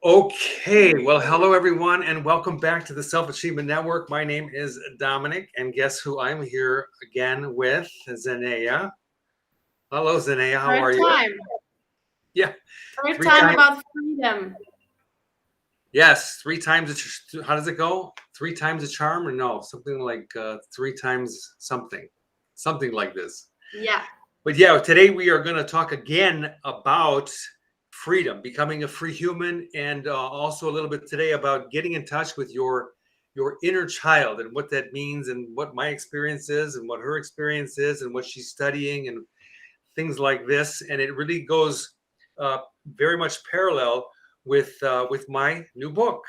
Okay, well, hello everyone, and welcome back to the Self Achievement Network. My name is Dominic, and guess who I'm here again with? Zenea. Hello, Zenea. How Third are you? time. Yeah, Third three time times. about freedom. Yes, three times. How does it go? Three times a charm, or no? Something like three times something like this. Yeah, But yeah, today we are going to talk again about freedom, becoming a free human, and also a little bit today about getting in touch with your inner child and what that means, and what my experience is, and what her experience is, and what she's studying, and things like this. And it really goes uh, very much parallel with my new book.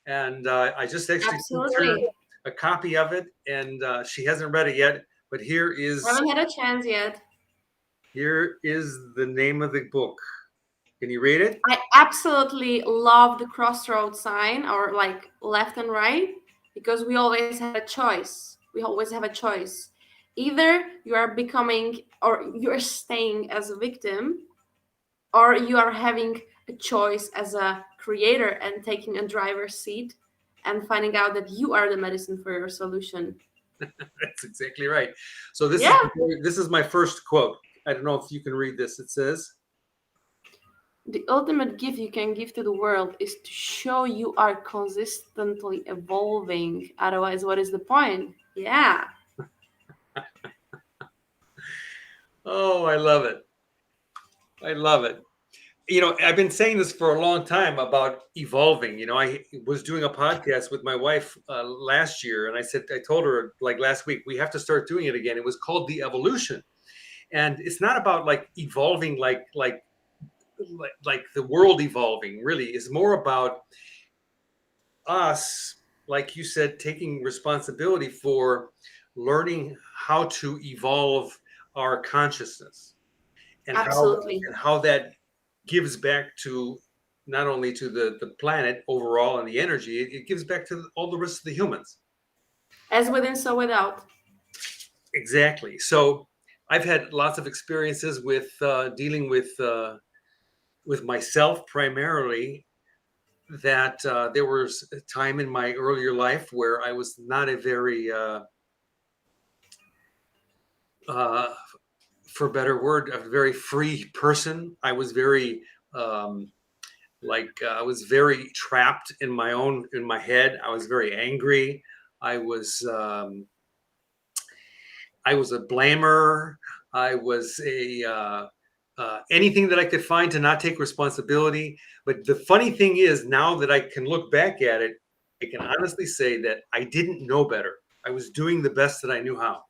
And I just actually sent her absolutely. a copy of it, and she hasn't read it yet. But Haven't had a chance yet. here is the name of the book. Can you read it? I absolutely love the crossroad sign or like left and right because we always have a choice. We always have a choice. Either you are becoming or you're staying as a victim, or you are having a choice as a creator and taking a driver's seat and finding out that you are the medicine for your solution. That's exactly right. So this is Yeah. this is my first quote. I don't know if you can read this. It says, The ultimate gift you can give to the world is to show you are consistently evolving. Otherwise, what is the point? Yeah, "Oh, I love it. I love it." I've been saying this for a long time about evolving. I was doing a podcast with my wife last year, and I told her like last week, we have to start doing it again. It was called The Evolution, and it's not about like evolving like the world evolving. Really, it's more about us, like you said, taking responsibility for learning how to evolve our consciousness, and absolutely. how that gives back to not only to the planet overall and the energy, it gives back to all the rest of the humans. As within, so without. Exactly. So I've had lots of experiences with dealing with myself primarily. That there was a time in my earlier life where I was not a very uh, for a better word, a very free person. I was very um, I was very trapped in my head. I was very angry. I was um, I was a blamer. I was a anything that I could find to not take responsibility. But the funny thing is, now that I can look back at it, I can honestly say that I didn't know better. I was doing the best that I knew how.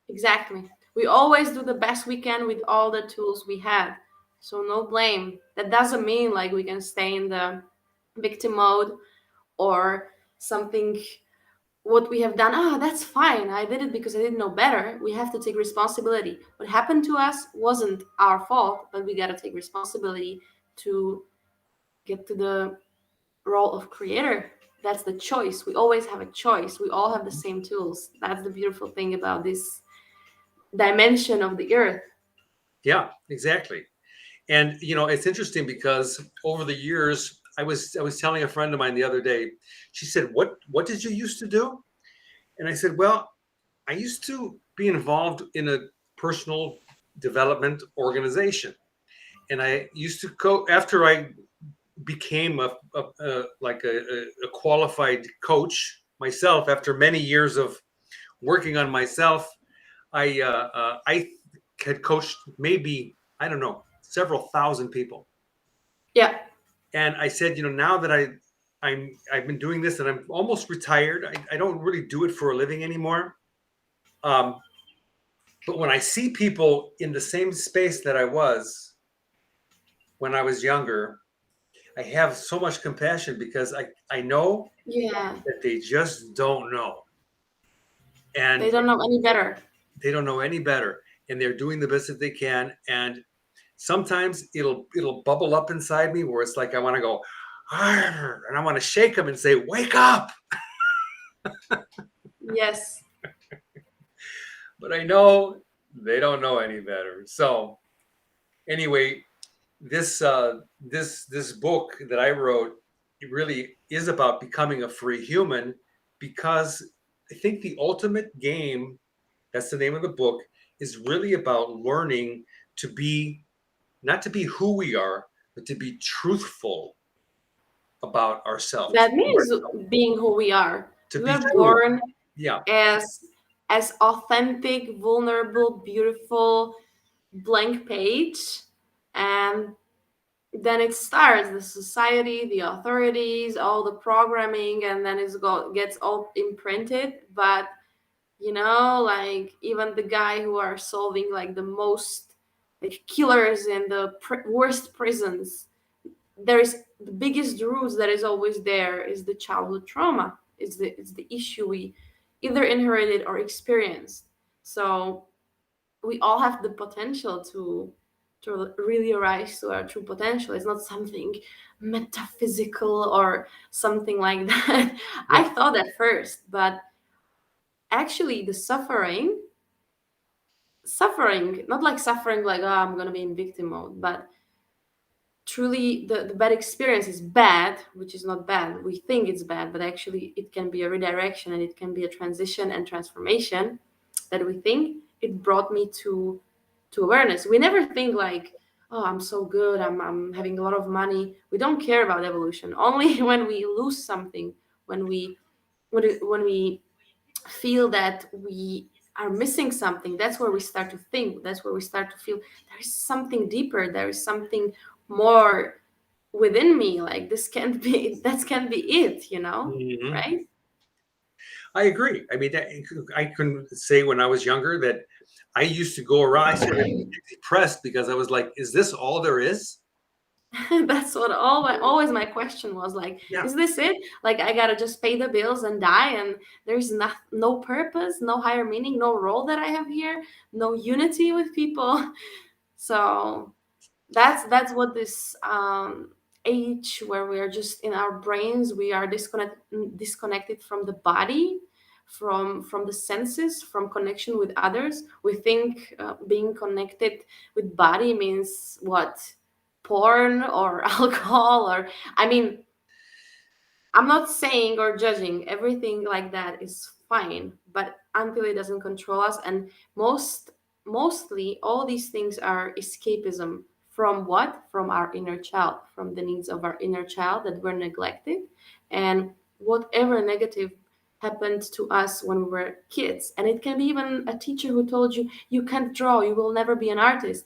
Exactly. We always do the best we can with all the tools we have. So, no blame. That doesn't mean like we can stay in the victim mode or something what we have done. Ah, that's fine, I did it because I didn't know better. We have to take responsibility. What happened to us wasn't our fault, but we got to take responsibility to get to the role of creator. That's the choice. We always have a choice. We all have the same tools. That's the beautiful thing about this dimension of the earth. Yeah, exactly. And it's interesting because over the years, I was telling a friend of mine the other day. She said, "What did you used to do?" And I said, "Well, I used to be involved in a personal development organization, and I used to go after I became a qualified coach myself. After many years of working on myself, I had coached maybe, I don't know, several thousand people. Yeah, And I said, now that I've been doing this and I'm almost retired, I don't really do it for a living anymore. Um, but when I see people in the same space that I was when I was younger, I have so much compassion because I know yeah. that they just don't know. They And don't know any better. they don't know any better. And they're doing the best that they can. And sometimes it'll bubble up inside me where it's like I want to go, "Arr," and I want to shake them and say, "Wake up." Yes, But I know they don't know any better. So anyway, this book that I wrote it really is about becoming a free human, because I think the ultimate game, that's the name of the book, is really about learning to be, not to be who we are, but to be truthful about ourselves, That means being who we are. to We be are true. born Yeah. as authentic, vulnerable, beautiful, blank page, and then it starts the society, the authorities, all the programming, and then gets all imprinted. But like even the guy who are solving like the most like killers in the worst prisons, there is the biggest roots that is always there is the childhood trauma. It's the issue we either inherited or experienced. So we all have the potential to really rise to our true potential. It's not something metaphysical or something like that. I Yeah. thought at first, but actually the suffering, not like suffering like, oh, I'm gonna be in victim mode, but truly the bad experience is bad, which is not bad. We think it's bad, but actually it can be a redirection, and it can be a transition and transformation that we think. It brought me to awareness. We never think like, oh, I'm so good, I'm having a lot of money. We don't care about evolution. Only when we lose something, when we feel that we are missing something, that's where we start to think, that's where we start to feel there is something deeper, there is something more within me, like this can't be that can't be it, Mhm. right? I agree. I mean, I can say when I was younger that I used to go around, I started getting depressed because I was like, is this all there is? That's what always my question was like, Yeah. is this it? Like I gotta just pay the bills and die, and there's no purpose, no higher meaning, no role that I have here, no unity with people. So that's what this age where we are just in our brains, we are disconnected from the body, from the senses, from connection with others. We think being connected with body means what, porn or alcohol, or I mean, I'm not saying or judging. Everything like that is fine, but until it doesn't control us, and mostly all these things are escapism from what? From our inner child, from the needs of our inner child that were neglected, and whatever negative happened to us when we were kids. And it can be even a teacher who told you you can't draw, you will never be an artist.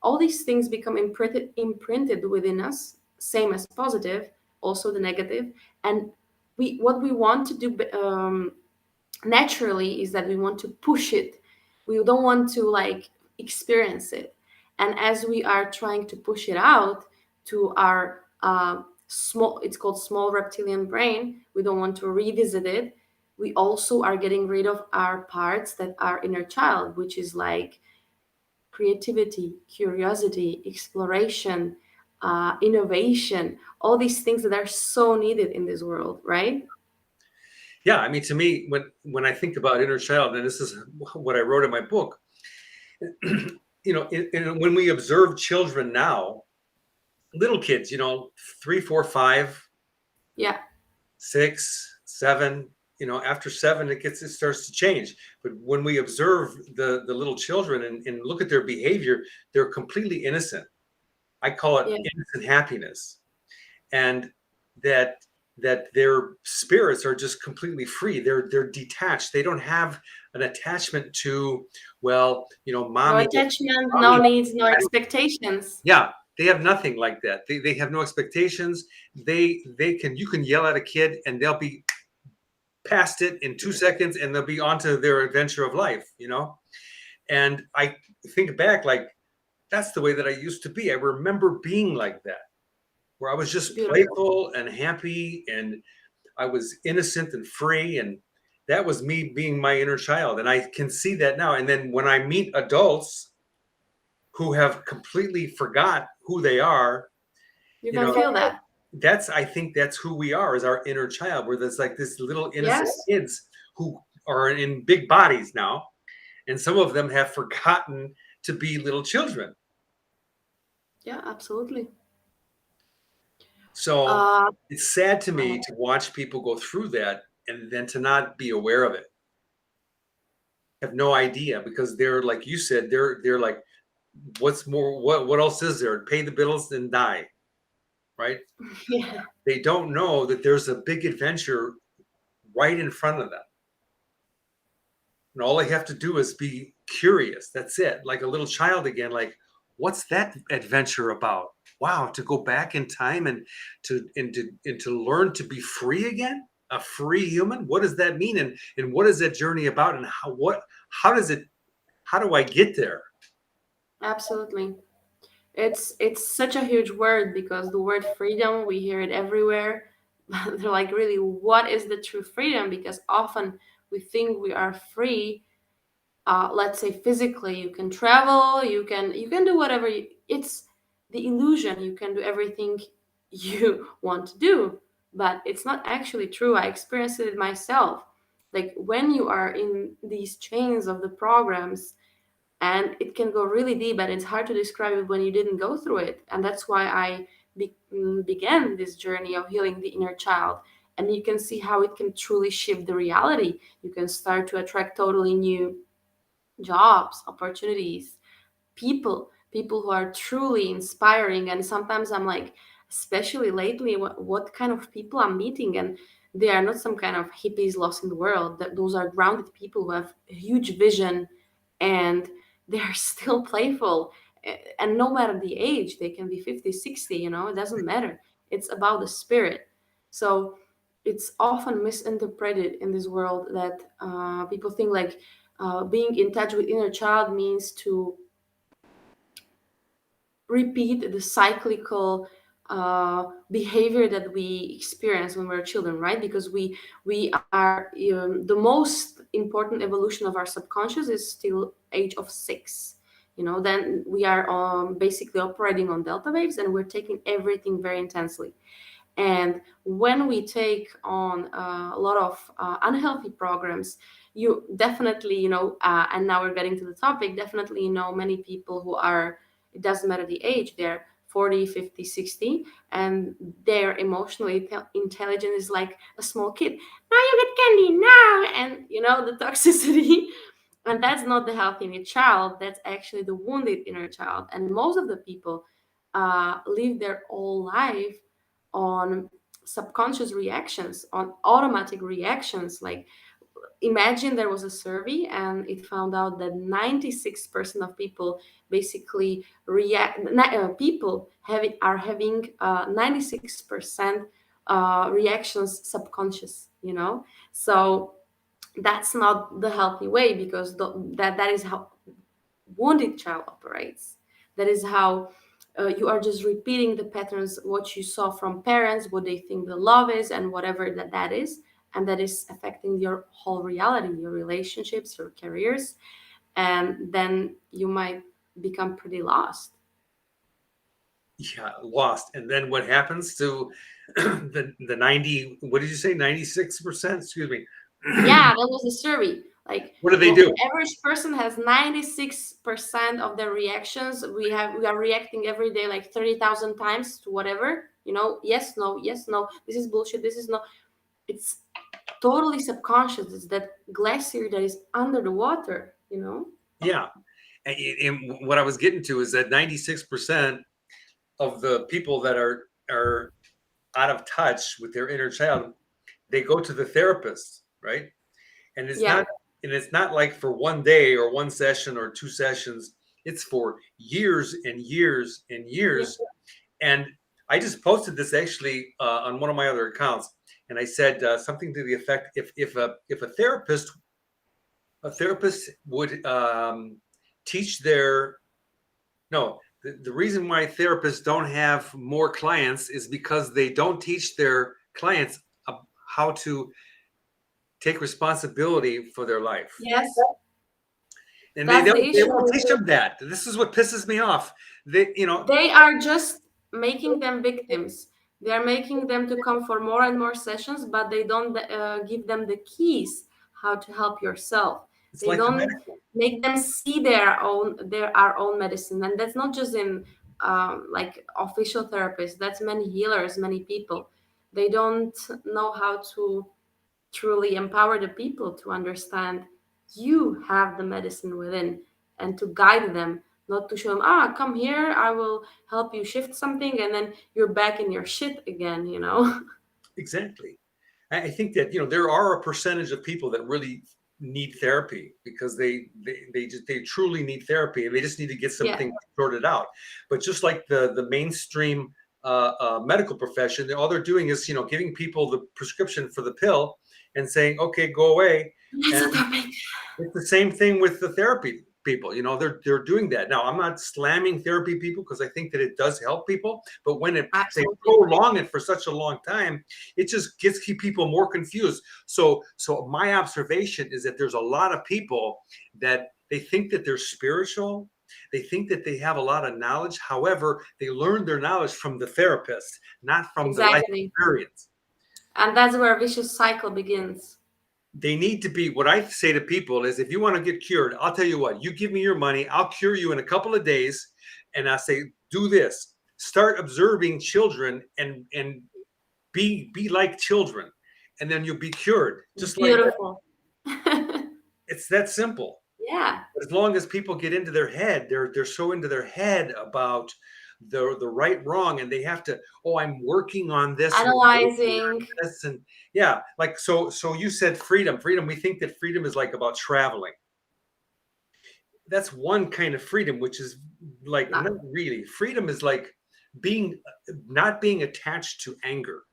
All these things become imprinted within us, same as positive, also the negative. And what we want to do naturally is that we want to push it. We don't want to like experience it. And as we are trying to push it out to our small, it's called small reptilian brain, we don't want to revisit it. We also are getting rid of our parts that are inner child, which is like creativity, curiosity, exploration, innovation, all these things that are so needed in this world, right? Yeah. I mean, to me, when I think about inner child, and this is what I wrote in my book, when we observe children now, little kids, 3, 4, 5, Yeah, 6, 7, after 7, it starts to change. But when we observe the little children and look at their behavior, they're completely innocent. I call it yeah. innocent happiness. And that their spirits are just completely free. They're detached. They don't have an attachment to, well, No mommy. attachment, no mommy needs, no expectations. Yeah, they have nothing like that. They have no expectations. You can yell at a kid and they'll be past it in 2 seconds, and they'll be on to their adventure of life. And I think back, like, that's the way that I used to be. I remember being like that, where I was just Beautiful. playful and happy, and I was innocent and free, and that was me being my inner child. And I can see that now. And then when I meet adults who have completely forgot who they are, You you can know, feel that. I think that's who we are, is our inner child, where there's like this little innocent Yes. kids who are in big bodies now, and some of them have forgotten to be little children. Yeah, absolutely. So Uh, it's sad to me uh, to watch people go through that and then to not be aware of it, have no idea because they're like you said, they're like, what's more, what else is there? Pay the bills and die, right? yeah, They don't know that there's a big adventure right in front of them. And all they have to do is be curious. That's it. Like a little child again, like, what's that adventure about? Wow, to go back in time and to learn to be free again, a free human. What does that mean? And what is that journey about? And how does it how do I get there? absolutely. It's such a huge word because the word freedom, we hear it everywhere. They're like, really, what is the true freedom? Because often we think we are free. Let's say physically, you can travel, you can do whatever. It's the illusion. You can do everything you want to do, but it's not actually true. I experienced it myself. Like when you are in these chains of the programs, and it can go really deep, and it's hard to describe it when you didn't go through it. And that's why I began this journey of healing the inner child. And you can see how it can truly shift the reality. You can start to attract totally new jobs, opportunities, people who are truly inspiring. And sometimes I'm like, especially lately, what kind of people I'm meeting, and they are not some kind of hippies lost in the world. That those are grounded people who have huge vision, and they are still playful. And no matter the age, they can be 50, 60, it doesn't matter. It's about the spirit. So it's often misinterpreted in this world that people think like being in touch with inner child means to repeat the cyclical behavior that we experience when we're children, right? Because we are the most important evolution of our subconscious is still age of 6. Then we are basically operating on delta waves, and we're taking everything very intensely. And when we take on a lot of unhealthy programs, you definitely, and now we're getting to the topic, definitely, many people who are, it doesn't matter the age, they're 40, 50, 60, and their emotionally intelligence is like a small kid. Now you get candy now, and the toxicity. And that's not the healthy inner child, that's actually the wounded inner child. And most of the people live their whole life on subconscious reactions, on automatic reactions. Like, imagine there was a survey and it found out that 96% of people basically people are having 96% reactions subconscious. So that's not the healthy way, because that is how wounded child operates. That is how you are just repeating the patterns, what you saw from parents, what they think the love is, and whatever that is. And that is affecting your whole reality, your relationships, your careers. And then you might become pretty lost. Yeah, lost. And then what happens to the 90, what did you say, 96%? Excuse me. Yeah, that was the survey. Like, What do they the do? average person has 96% of their reactions. We are reacting every day like 30,000 times to whatever. Yes, no, yes, no. This is bullshit. This is no. It's totally subconscious. It's that glacier that is under the water. Yeah. And what I was getting to is that 96% of the people that are out of touch with their inner child, they go to the therapist, right? And it's Yeah. not and it's not like for one day or one session or two sessions. It's for years and years and Yeah. years. And I just posted this actually on one of my other accounts, and I said something to the effect: if a therapist would teach their no, the reason why therapists don't have more clients is because they don't teach their clients how to take responsibility for their life. Yes. And they That's the don't they issue. won't teach them that. This is what pisses me off. They are just making them victims. They are making them to come for more and more sessions, but they don't give them the keys how to help yourself. It's They like the don't medical. make them see their own medicine. And that's not just in like official therapists, that's many healers, many people. They don't know how to truly empower the people to understand you have the medicine within, and to guide them, not to show them, come here, I will help you shift something, and then you're back in your shit again, you know? Exactly. I think that there are a percentage of people that really need therapy because they truly need therapy and they just need to get some Yeah, things sorted out. But just like the mainstream medical profession, all they're doing is giving people the prescription for the pill and saying, okay, go away. that's And what I mean. it's the same thing with the therapy people. They're doing that. Now, I'm not slamming therapy people because I think that it does help people, but when they Absolutely agree. prolong it for such a long time, it just gets keep people more confused. So my observation is that there's a lot of people that they think that they're spiritual. They think that they have a lot of knowledge. However, they learn their knowledge from the therapist, not from the life Exactly. experience. And that's where a vicious cycle begins. They need to be, what I say to people is, if you want to get cured, I'll tell you what, you give me your money, I'll cure you in a couple of days. And I say, do this, start observing children and be like children, and then you'll be cured just like that. Beautiful. It's that simple. Yeah. But as long as people get into their head, they're so into their head about the right wrong, and they have to, oh, I'm working on this and I'm working Analyzing. on this. And yeah, like so you said freedom, we think that freedom is like about traveling. That's one kind of freedom, which is like Not, not really. Freedom is like being not being attached to anger,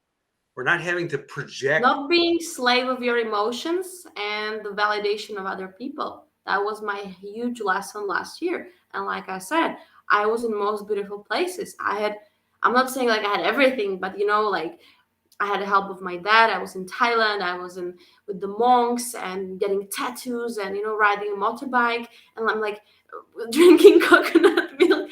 or not having to project. not being slave of your emotions and the validation of other people. That was my huge lesson last year. And like I said, I was in the most beautiful places. I'm not saying like I had everything, but like I had the help of my dad. I was in Thailand. I was in with the monks and getting tattoos and riding a motorbike, and I'm like drinking coconut milk,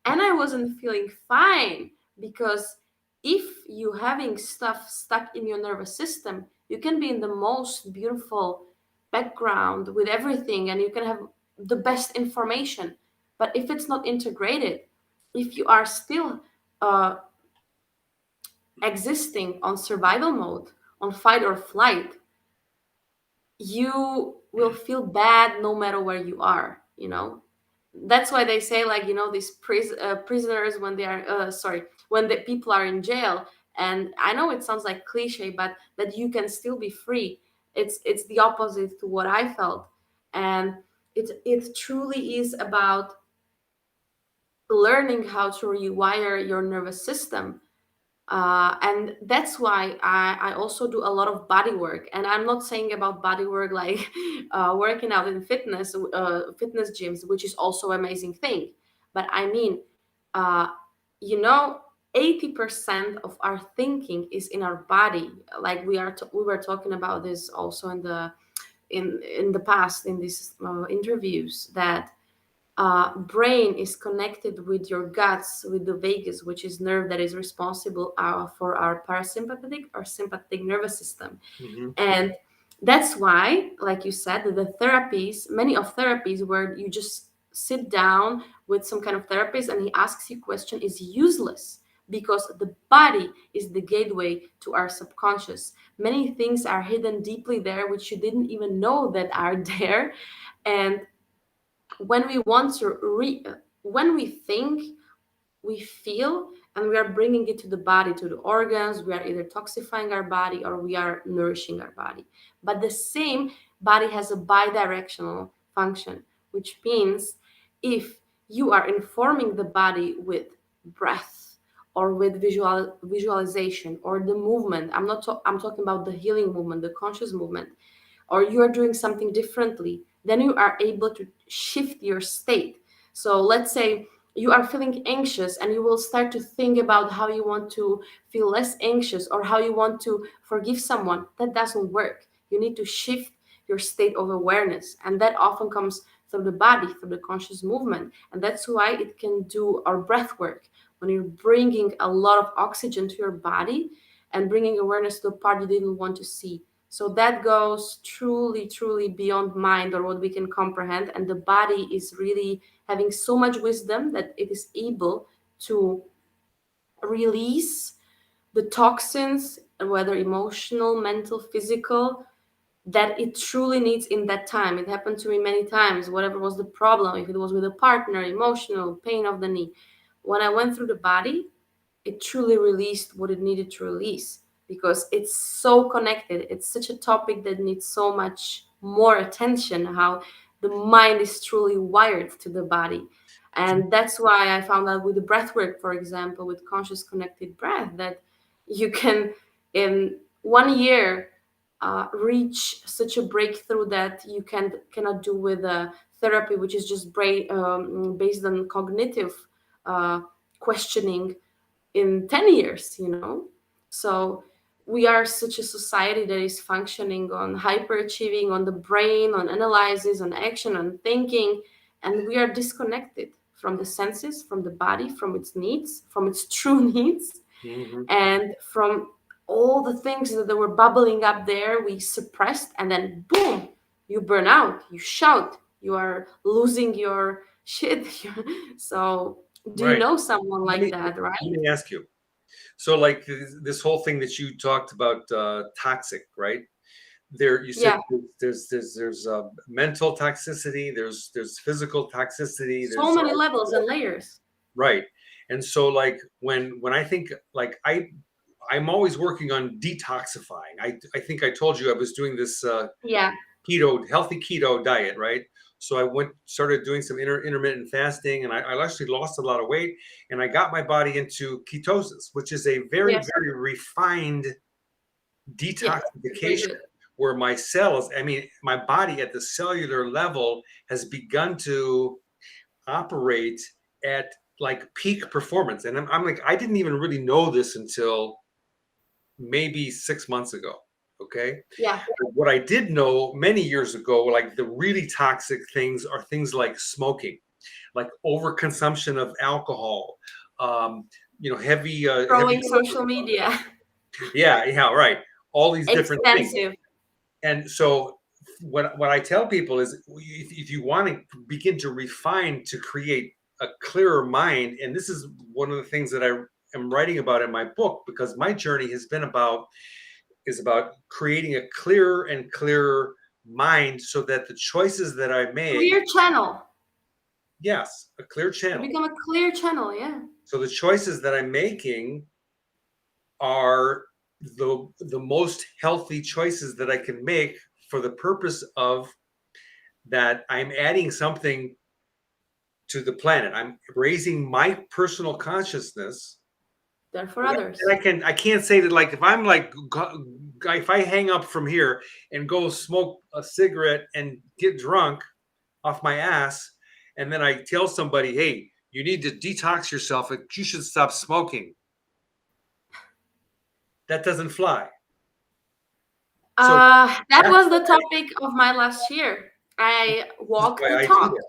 and I wasn't feeling fine because if you having stuff stuck in your nervous system, you can be in the most beautiful background with everything and you can have the best information. But if it's not integrated, if you are still uh, existing on survival mode, on fight or flight, you will feel bad no matter where you are. That's why they say, like, these prisoners, when they are sorry, when the people are in jail. And I know it sounds like cliche, but that you can still be free. It's the opposite to what I felt. And it truly is about learning how to rewire your nervous system. And that's why I also do a lot of body work. And I'm not saying about body work like working out in fitness gyms, which is also amazing thing. But I mean, uh, you know, 80% of our thinking is in our body. Like we were talking about this also in the past in these interviews, that brain is connected with your guts, with the vagus, which is nerve that is responsible for our parasympathetic or sympathetic nervous system. Mhm. And that's why, like you said, the therapies, many of therapies where you just sit down with some kind of therapist and he asks you question is useless, because the body is the gateway to our subconscious. Many things are hidden deeply there which you didn't even know that are there. And when we want to when we think, we feel, and we are bringing it to the body, to the organs, we are either toxifying our body or we are nourishing our body. But the same body has a bidirectional function, which means if you are informing the body with breath or with visualization or the movement, I'm talking about the healing movement, the conscious movement, or you are doing something differently, then you are able to shift your state. So let's say you are feeling anxious and you will start to think about how you want to feel less anxious or how you want to forgive someone. That doesn't work. You need to shift your state of awareness, and that often comes through the body, through the conscious movement. And that's why it can do our breath work. When you're bringing a lot of oxygen to your body and bringing awareness to the part you didn't want to see. So that goes truly, truly beyond mind or what we can comprehend. And the body is really having so much wisdom that it is able to release the toxins, whether emotional, mental, physical, that it truly needs in that time. It happened to me many times, whatever was the problem, if it was with a partner, emotional, pain of the knee. When I went through the body, it truly released what it needed to release, because it's so connected. It's such a topic that needs so much more attention, how the mind is truly wired to the body. And that's why I found out with the breath work, for example, with conscious connected breath, that you can in 1 year reach such a breakthrough that you cannot do with therapy, which is just based on cognitive uh, questioning in 10 years, you know. So we are such a society that is functioning on hyperachieving, on the brain, on analysis, on action, on thinking, and we are disconnected from the senses, from the body, from its needs, from its true needs, Hmm. and from all the things that were bubbling up there we suppressed, and then boom, you burn out, you shout, you are losing your shit. So do you Right. know someone Let like me that, right? let me ask you. So, like this whole thing that you talked about, toxic, right? There, you said Yeah, there's mental toxicity, there's physical toxicity, so there's many levels and layers. right. And so, like when I think like I'm always working on detoxifying. I think I told you I was doing this Yeah, healthy keto diet, right? So I started doing some intermittent fasting, and I actually lost a lot of weight, and I got my body into ketosis, which is a very, yes, very refined yes, it's very detoxification good. where my cells, I mean, my body at the cellular level has begun to operate at like peak performance. And I'm like, I didn't even really know this until maybe 6 months ago. Okay. Yeah, What I did know many years ago, like the really toxic things are things like smoking, like overconsumption of alcohol, um, heavy, growing social media. yeah, yeah, right. All these different things. Expensive. And so what I tell people is if you want to begin to refine to create a clearer mind, and this is one of the things that I am writing about in my book, because my journey has been about is about creating a clearer and clearer mind so that the choices that I make, Clear channel. yes, a clear You channel. become a clear channel, yeah. So the choices that I'm making are the most healthy choices that I can make for the purpose of that I'm adding something to the planet. I'm raising my personal consciousness. They're for And others. I can't say that like if I'm like if I hang up from here and go smoke a cigarette and get drunk off my ass, and then I tell somebody, hey, you need to detox yourself, and you should stop smoking. That doesn't fly. So That that's was the topic of my last year. I walked why the I do talk. this.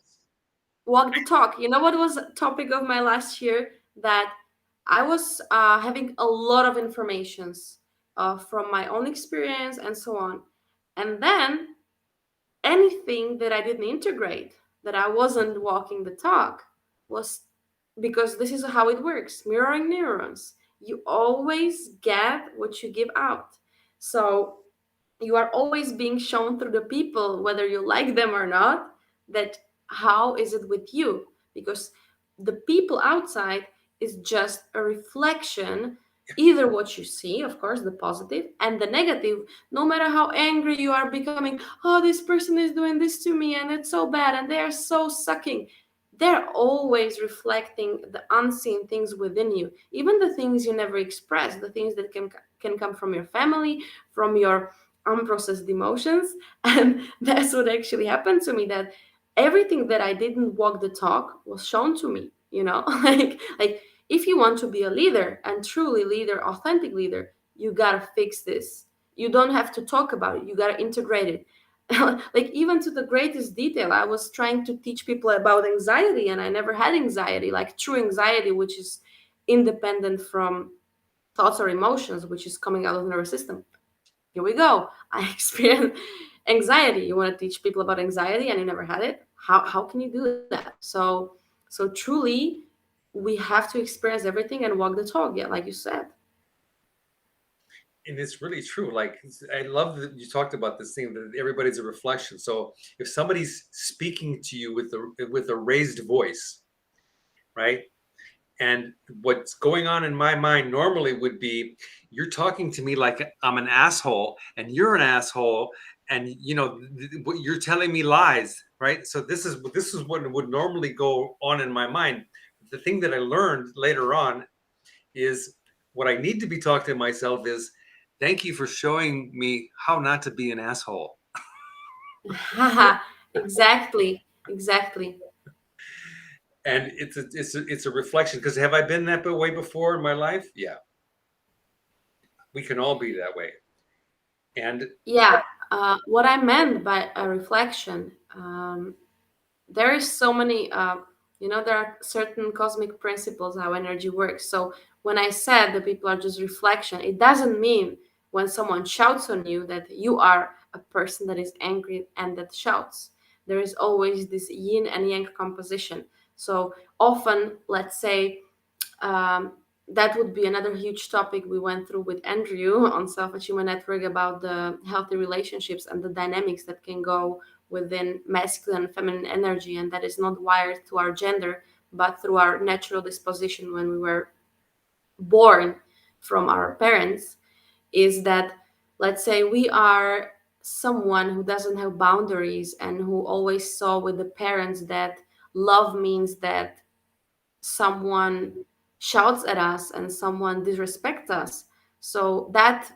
Walk the talk. You know what was a topic of my last year? That I was having a lot of informations from my own experience and so on. And then anything that I didn't integrate, that I wasn't walking the talk, was because this is how it works, mirroring neurons. You always get what you give out. So you are always being shown through the people, whether you like them or not, that how is it with you? Because the people outside is just a reflection, either what you see, of course, the positive and the negative. No matter how angry you are becoming, oh, this person is doing this to me and it's so bad and they are so sucking, they're always reflecting the unseen things within you, even the things you never express, the things that can come from your family, from your unprocessed emotions. And that's what actually happened to me, that everything that I didn't walk the talk was shown to me, you know. Like if you want to be a leader, and truly leader, authentic leader, you gotta fix this. You don't have to talk about it, you gotta integrate it. Like even to the greatest detail, I was trying to teach people about anxiety, and I never had anxiety, like true anxiety, which is independent from thoughts or emotions, which is coming out of the nervous system. Here we go. I experience anxiety. You want to teach people about anxiety and you never had it? How can you do that? So truly, we have to experience everything and walk the talk, yeah, like you said. And it's really true. Like, I love that you talked about this thing that everybody's a reflection. So if somebody's speaking to you with a raised voice, right? And what's going on in my mind normally would be, you're talking to me like I'm an asshole, and you're an asshole, and you're telling me lies, right? So this is what would normally go on in my mind. The thing that I learned later on is, what I need to be talking to myself is, thank you for showing me how not to be an asshole. Exactly, exactly. And it's a reflection, because have I been that way before in my life? Yeah, we can all be that way. And Yeah, what I meant by a reflection, there is so many, there are certain cosmic principles how energy works. So when I said that people are just reflection, it doesn't mean when someone shouts on you that you are a person that is angry and that shouts. There is always this yin and yang composition. So often, let's say, um, that would be another huge topic we went through with Andrew on Self Achievement Network about the healthy relationships and the dynamics that can go within masculine and feminine energy, and that is not wired to our gender but through our natural disposition when we were born from our parents. Is that, let's say, we are someone who doesn't have boundaries and who always saw with the parents that love means that someone shouts at us and someone disrespects us. So that,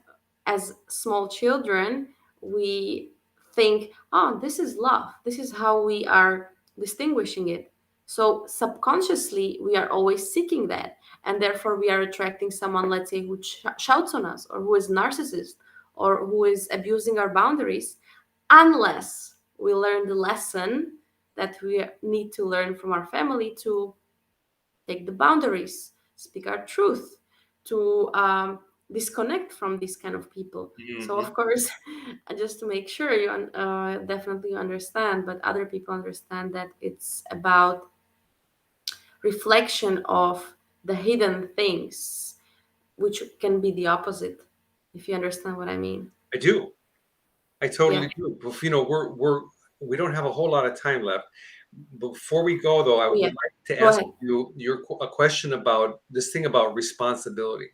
as small children, we think, oh, this is love. This is how we are distinguishing it. So subconsciously, we are always seeking that. And therefore, we are attracting someone, let's say, who shouts on us or who is narcissist or who is abusing our boundaries, unless we learn the lesson that we need to learn from our family to take the boundaries, speak our truth, to disconnect from these kind of people. So, mhm, of course, just to make sure you definitely understand, but other people understand that it's about reflection of the hidden things, which can be the opposite, if you understand what I mean. I do. I Yeah. totally do. We don't have a whole lot of time left. Before we go, though, I Oh, would yeah. like to Go ask ahead. you a question about this thing about responsibility.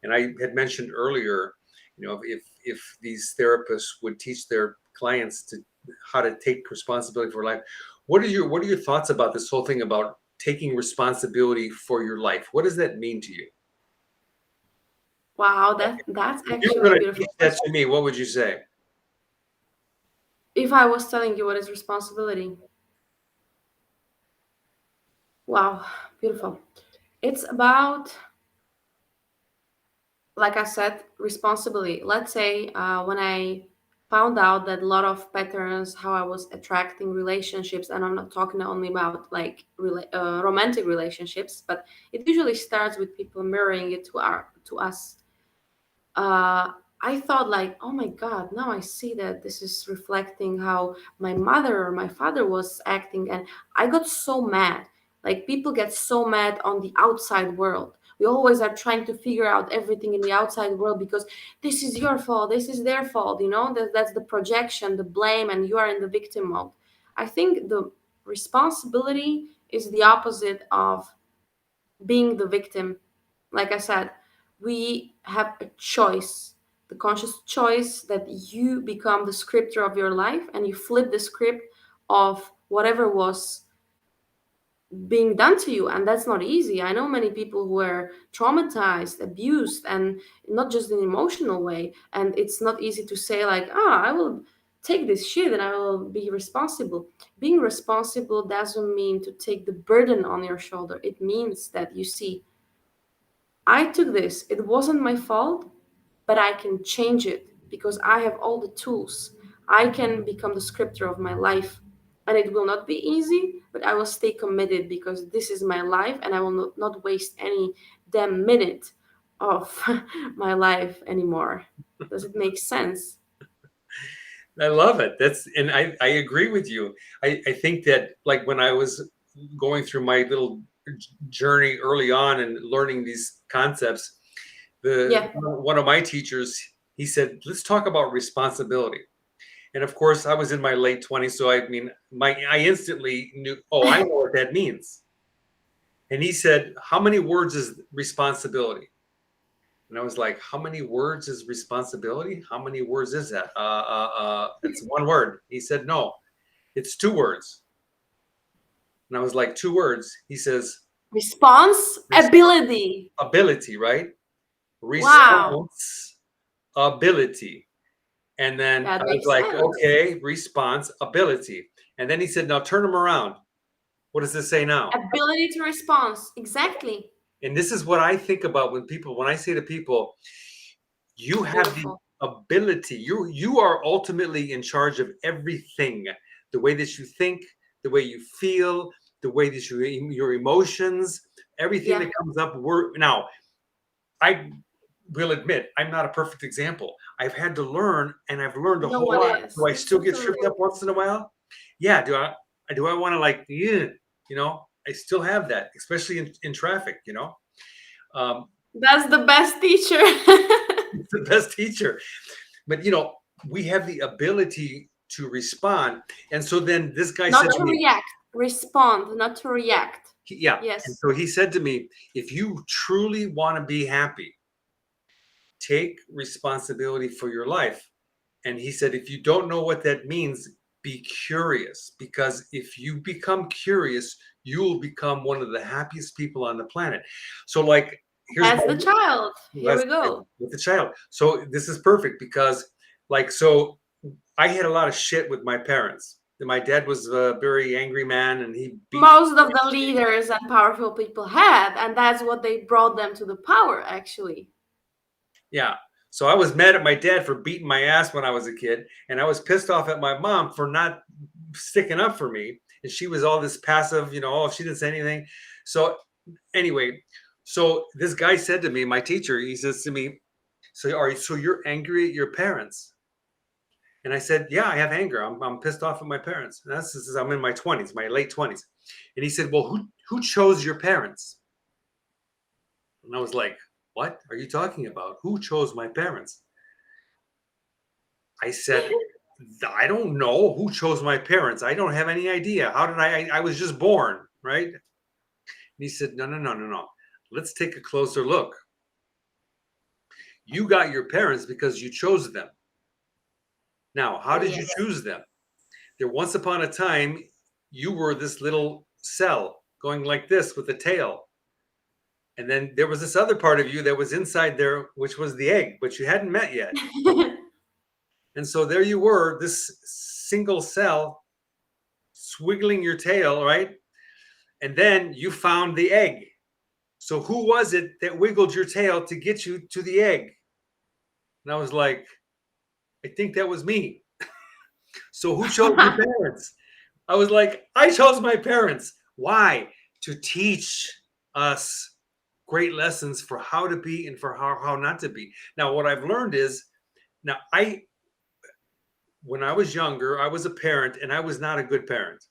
And I had mentioned earlier, if these therapists would teach their clients to how to take responsibility for life, what are your thoughts about this whole thing about taking responsibility for your life? What does that mean to you? Wow, that's If you were actually a going to beautiful teach that question. to me, what would you say? If I was telling you what is responsibility, wow, beautiful. It's about, like I said, responsibility. Let's say when I found out that a lot of patterns, how I was attracting relationships, and I'm not talking only about like romantic relationships, but it usually starts with people mirroring it to us. uh, I thought like, oh my God, now I see that this is reflecting how my mother or my father was acting. And I got so mad. Like people get so mad on the outside world. We always are trying to figure out everything in the outside world because this is your fault, this is their fault, that's the projection, the blame, and you are in the victim mode. I think the responsibility is the opposite of being the victim. Like I said, we have a choice, the conscious choice that you become the scripter of your life and you flip the script of whatever was being done to you. And that's not easy. I know many people who are traumatized, abused, and not just in an emotional way. And it's not easy to say, like, I will take this shit and I will be responsible. Being responsible doesn't mean to take the burden on your shoulder. It means that you see, I took this. It wasn't my fault, but I can change it because I have all the tools. I can become the scripter of my life. And it will not be easy, but I will stay committed because this is my life and I will not waste any damn minute of my life anymore. Does it make sense? I love it. And I agree with you. I think that, like, when I was going through my little journey early on and learning these concepts, the Yeah. one of my teachers, he said, let's talk about responsibility. And of course, I was in my late 20s, so I mean, I instantly knew, oh, I know what that means. And he said, how many words is responsibility? And I was like, how many words is responsibility? How many words is that? It's one word. He said, no, it's two words. And I was like, two words. He says, Responsibility. responsibility, right? Wow. Responsibility. And then That I was makes like, sense. okay, responsibility. And then he said, now turn them around. What does this say now? Ability to respond. Exactly. And this is what I think about when I say to people, you have the Beautiful. ability, you are ultimately in charge of everything, the way that you think, the way you feel, the way that your emotions, everything Yeah. that comes up. We're now, I will admit, I'm not a perfect example. I've had to learn, and I've learned a No whole one lot. is. Do I It's still get totally tripped up once in a while? Yeah. Do I want to, like, yeah, I still have that, especially in traffic, um, That's the best teacher. it's the best teacher. But we have the ability to respond. And so then this guy Not said to to me, react. Respond, not to react. yeah. And Yes. so he said to me, if you truly want to be happy, take responsibility for your life. And he said, if you don't know what that means, be curious, because if you become curious, you will become one of the happiest people on the planet. So, like, here's As the child. Here that's we go. with the child. So this is perfect because, like, so I had a lot of shit with my parents. My dad was a very angry man, and he beat. Most of the leaders and powerful people had, and that's what they brought them to the power, actually. Yeah. So I was mad at my dad for beating my ass when I was a kid, and I was pissed off at my mom for not sticking up for me. And she was all this passive, oh, she didn't say anything. So anyway, so this guy said to me, my teacher, he says to me, so you're angry at your parents? And I said, yeah, I have anger. I'm pissed off at my parents. And I'm in my 20s, my late 20s. And he said, well, who chose your parents? And I was like, what are you talking about? Who chose my parents? I said, I don't know who chose my parents. I don't have any idea. How did I was just born, right? And he said, no, no, no, no, no. Let's take a closer look. You got your parents because you chose them. Now, how did you Yes. choose them? There once upon a time, you were this little cell going like this with a tail. And then there was this other part of you that was inside there, which was the egg, but you hadn't met yet. And so there you were, this single cell swiggling your tail, right? And then you found the egg. So who was it that wiggled your tail to get you to the egg? And I was like, I think that was me. So who chose your parents? I was like, I chose my parents. Why? To teach us great lessons for how to be and for how not to be. Now, what I've learned is now when I was younger, I was a parent and I was not a good parent.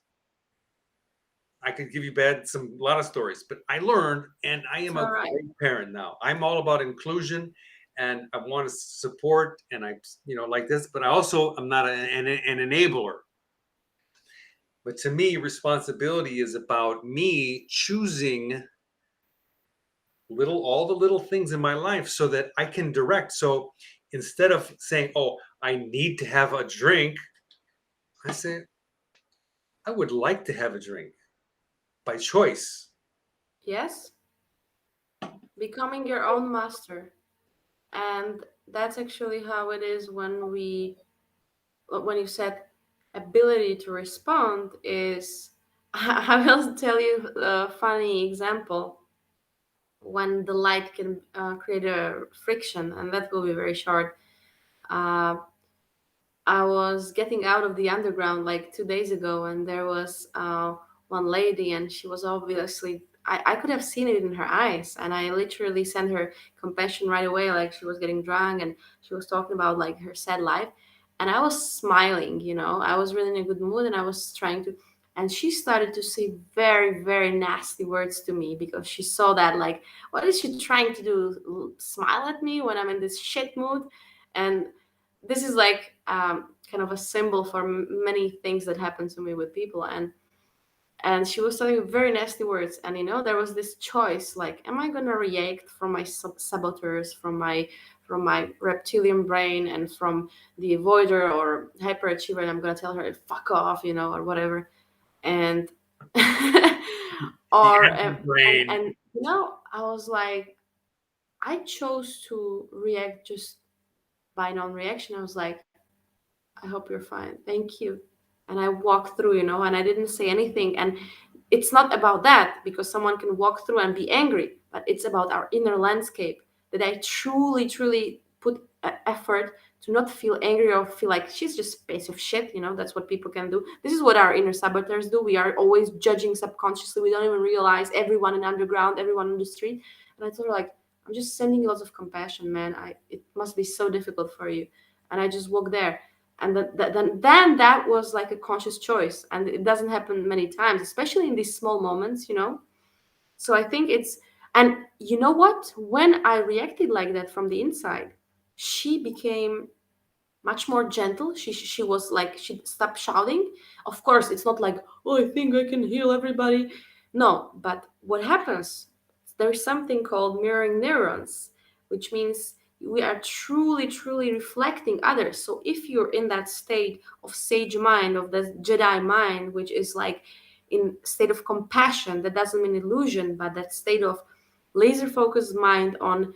I could give you a lot of stories, but I learned and I It's am all a right. great parent now. I'm all about inclusion and I want to support and like this, but I also am not an enabler. But to me, responsibility is about me choosing all the little things in my life so that I can direct. So instead of saying, "Oh, I need to have a drink," I say, "I would like to have a drink by choice." Yes. Becoming your own master. And that's actually how it is when you said ability to respond is I will tell you a funny example when the light can create a friction, and that will be very short. uh, I was getting out of the underground like 2 days ago, and there was one lady, and she was obviously. I could have seen it in her eyes, and I literally sent her compassion right away. Like, she was getting drunk, and she was talking about like her sad life, and I was smiling. I was really in a good mood, and I was trying to And she started to say very, very nasty words to me because she saw that, like, what is she trying to do? Smile at me when I'm in this shit mood? And this is like kind of a symbol for many things that happen to me with people. And she was telling me very nasty words. And there was this choice, like, am I gonna react from my saboteurs, from my reptilian brain, and from the avoider or hyperachiever, and I'm gonna tell her fuck off, or whatever. And The or empty brain. and I was like, I chose to react just by non-reaction. I was like, I hope you're fine, thank you. And I walked through, and I didn't say anything. And it's not about that, because someone can walk through and be angry, but it's about our inner landscape, that I truly, truly put effort to not feel angry or feel like she's just a piece of shit. That's what people can do. This is what our inner saboteurs do. We are always judging subconsciously. We don't even realize everyone in underground, everyone in the street. And I told her, like, I'm just sending you lots of compassion, man. It must be so difficult for you. And I just walked there. And then that was like a conscious choice, and it doesn't happen many times, especially in these small moments. So I think it's, and you know what, when I reacted like that from the inside, she became much more gentle. She was like, she stopped shouting. Of course, it's not like, oh, I think I can heal everybody. No, but what happens? There's something called mirroring neurons, which means we are truly, truly reflecting others. So if you're in that state of sage mind, of the Jedi mind, which is like in state of compassion, that doesn't mean illusion, but that state of laser focused mind on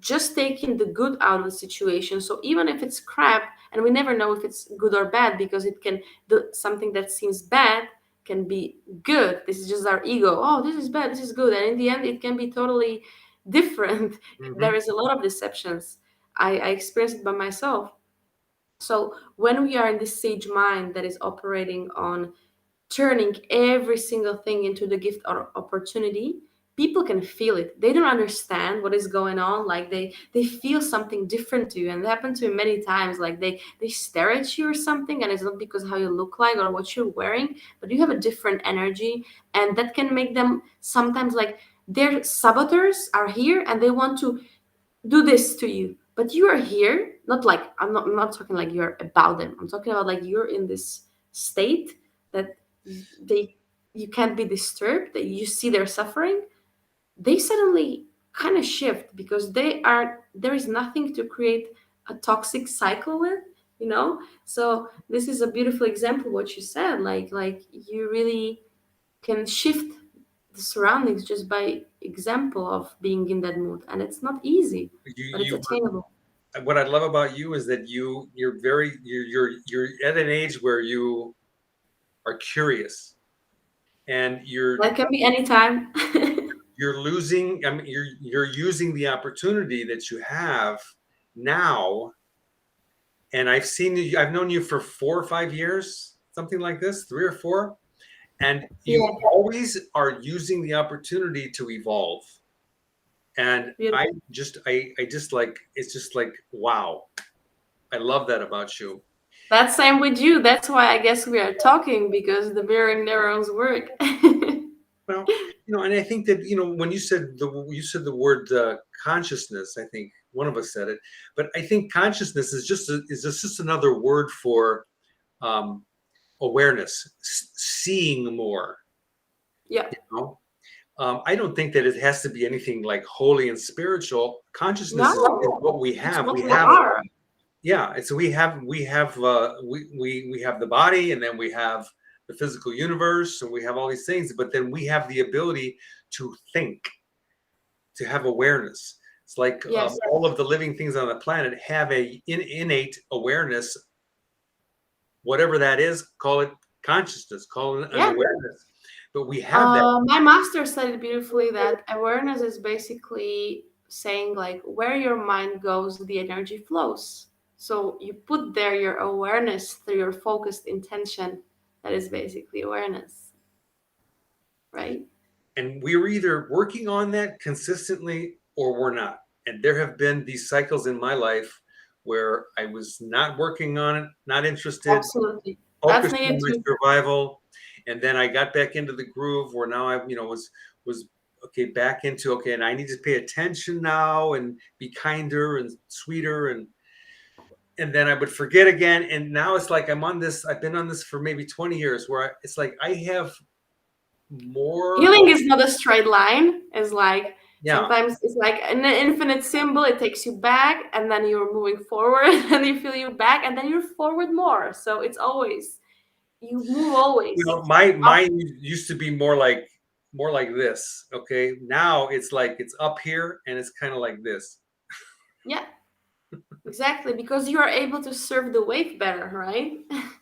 just taking the good out of the situation. So even if it's crap, and we never know if it's good or bad, because it can do something that seems bad can be good. This is just our ego. Oh, this is bad, this is good. And in the end, it can be totally different. Mm-hmm. There is a lot of deceptions. I experienced it by myself. So when we are in this sage mind that is operating on turning every single thing into the gift or opportunity, people can feel it. They don't understand what is going on, like they feel something different to you. And it happened to me many times, like they stare at you or something, and it's not because how you look like or what you're wearing, but you have a different energy. And that can make them sometimes, like, their saboteurs are here and they want to do this to you, but you are here, not like, I'm not talking like you're about them. I'm talking about like you're in this state that they you can't be disturbed, that you see their suffering. They suddenly kind of shift, because there is nothing to create a toxic cycle with. So this is a beautiful example what you said, like you really can shift the surroundings just by example of being in that mood, and it's not easy, You, but it's you attainable. what I love about you is that you're at an age where you are curious, and That can be anytime. you're losing. I mean, you're using the opportunity that you have now. And I've seen you. I've known you for 4 or 5 years, something like this, 3 or 4, and you Yeah, always are using the opportunity to evolve. And I beautiful. just, I just like, it's just like, wow, I love that about you. That's same with you. That's why I guess we are talking, because the mirroring neurons work. Well, and I think that when you said the word consciousness, I think one of us said it, but I think consciousness is just another word for um, awareness, seeing more. Yeah. You know, I don't think that it has to be anything like holy and spiritual. Consciousness is No, what we it's have. what We we have, are. yeah. And so we have the body, and then we have the physical universe, and we have all these things. But then we have the ability to think, to have awareness. It's like Yes. all of the living things on the planet have a innate awareness, whatever that is. Call it consciousness, call it an Yeah. awareness. But we have that. My master said it beautifully, that awareness is basically saying, like, where your mind goes, the energy flows. So you put there your awareness through your focused intention. That is basically awareness, right? And we're either working on that consistently or we're not. And there have been these cycles in my life where I was not working on it, not interested, Absolutely. That's focused on needed my too. survival. And then I got back into the groove where now I, was okay, back into, okay, and I need to pay attention now and be kinder and sweeter. And then I would forget again. And now it's like I've been on this for maybe 20 years where it's like I have more, Healing is not a straight line. It's like yeah. sometimes it's like an infinite symbol. It takes you back, and then you're moving forward, and you feel you back, and then you're forward more. So it's always you move always My up. mine used to be more like this. Okay. Now it's like it's up here and it's kind of like this. Yeah, exactly, because you are able to surf the wave better, right?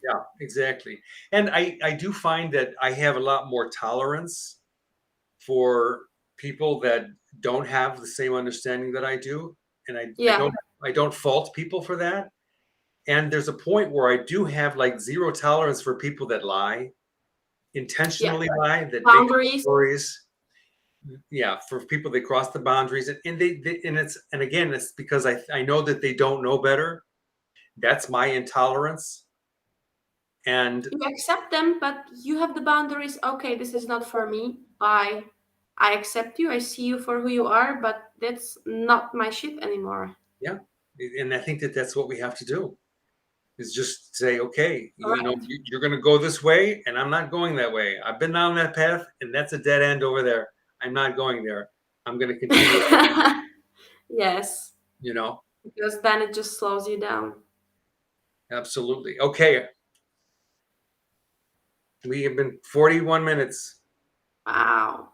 Yeah, exactly. And I do find that I have a lot more tolerance for people that don't have the same understanding that I do. And I Yeah, don't fault people for that. And there's a point where I do have like zero tolerance for people that lie, yeah. intentionally lie, that make up Boundaries. stories. Yeah, for people that cross the boundaries, and and again, it's because I know that they don't know better. That's my intolerance. And You accept them, but you have the boundaries. Okay, this is not for me. Bye. I accept you. I see you for who you are, but that's not my shit anymore. yeah, and I think that that's what we have to do, is just say, okay, Correct. you're going to go this way, and I'm not going that way. I've been down that path, and that's a dead end over there. I'm not going there. I'm going to continue. Yes, You know, because then it just slows you down. absolutely. Okay, we have been 41 minutes. Wow.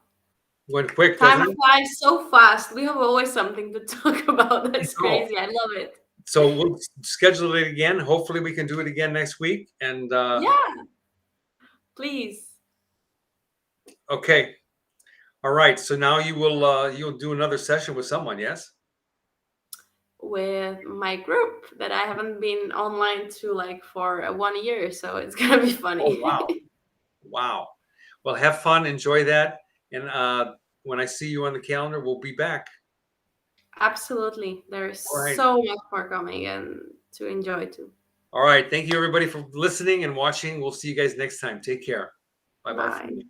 Went quick, Time doesn't it? flies so fast. We have always something to talk about. I That's know. crazy. I love it. So we'll schedule it again. Hopefully, we can do it again next week. And Yeah, please. okay, all right. So now you'll do another session with someone. Yes. With my group that I haven't been online to like for 1 year, so it's gonna be Oh funny. wow, wow. Well, have fun, enjoy that, and when I see you on the calendar, we'll be back. Absolutely. There's All right. so much more coming and to enjoy too. All right. Thank you, everybody, for listening and watching. We'll see you guys next time. Take care. Bye bye for Bye. now.